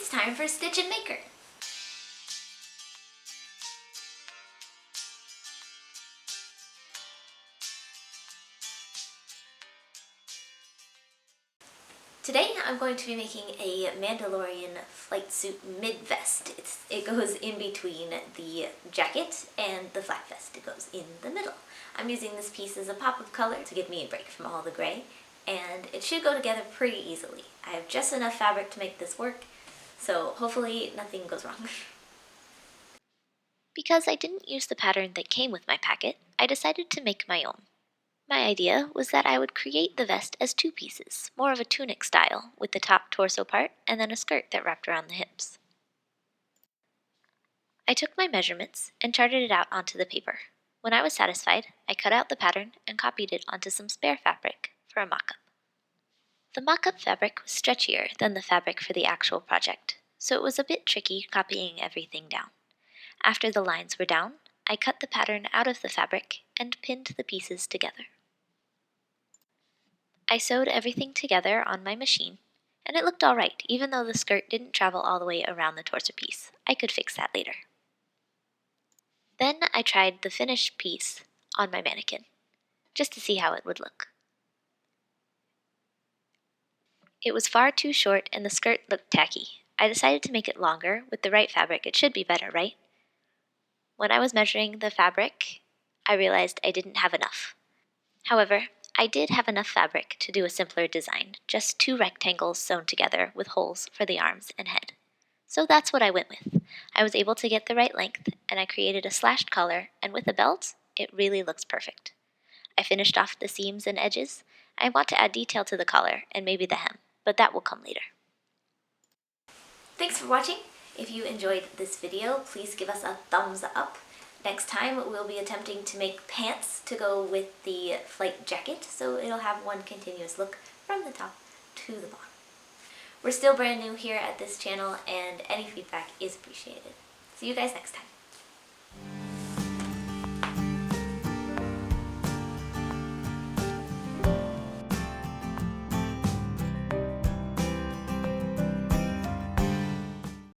it's time for Stitch and Maker. Today I'm going to be making a Mandalorian Flight Suit mid-vest. It goes in between the jacket and the flak vest. It goes in the middle. I'm using this piece as a pop of color to give me a break from all the gray, and it should go together pretty easily. I have just enough fabric to make this work, so hopefully nothing goes wrong. Because I didn't use the pattern that came with my packet, I decided to make my own. My idea was that I would create the vest as two pieces, more of a tunic style, with the top torso part and then a skirt that wrapped around the hips. I took my measurements and charted it out onto the paper. When I was satisfied, I cut out the pattern and copied it onto some spare fabric for a mock-up. The mock-up fabric was stretchier than the fabric for the actual project, so it was a bit tricky copying everything down. After the lines were down, I cut the pattern out of the fabric and pinned the pieces together. I sewed everything together on my machine, and it looked alright, even though the skirt didn't travel all the way around the torso piece. I could fix that later. Then I tried the finished piece on my mannequin, just to see how it would look. It was far too short and the skirt looked tacky. I decided to make it longer. With the right fabric, it should be better, right? When I was measuring the fabric, I realized I didn't have enough. However, I did have enough fabric to do a simpler design, just two rectangles sewn together with holes for the arms and head. So that's what I went with. I was able to get the right length, and I created a slashed collar, and with a belt, it really looks perfect. I finished off the seams and edges. I want to add detail to the collar and maybe the hem, but that will come later. Thanks for watching. If you enjoyed this video, please give us a thumbs up. Next time we'll be attempting to make pants to go with the flight jacket, so it'll have one continuous look from the top to the bottom. We're still brand new here at this channel, and any feedback is appreciated. See you guys next time.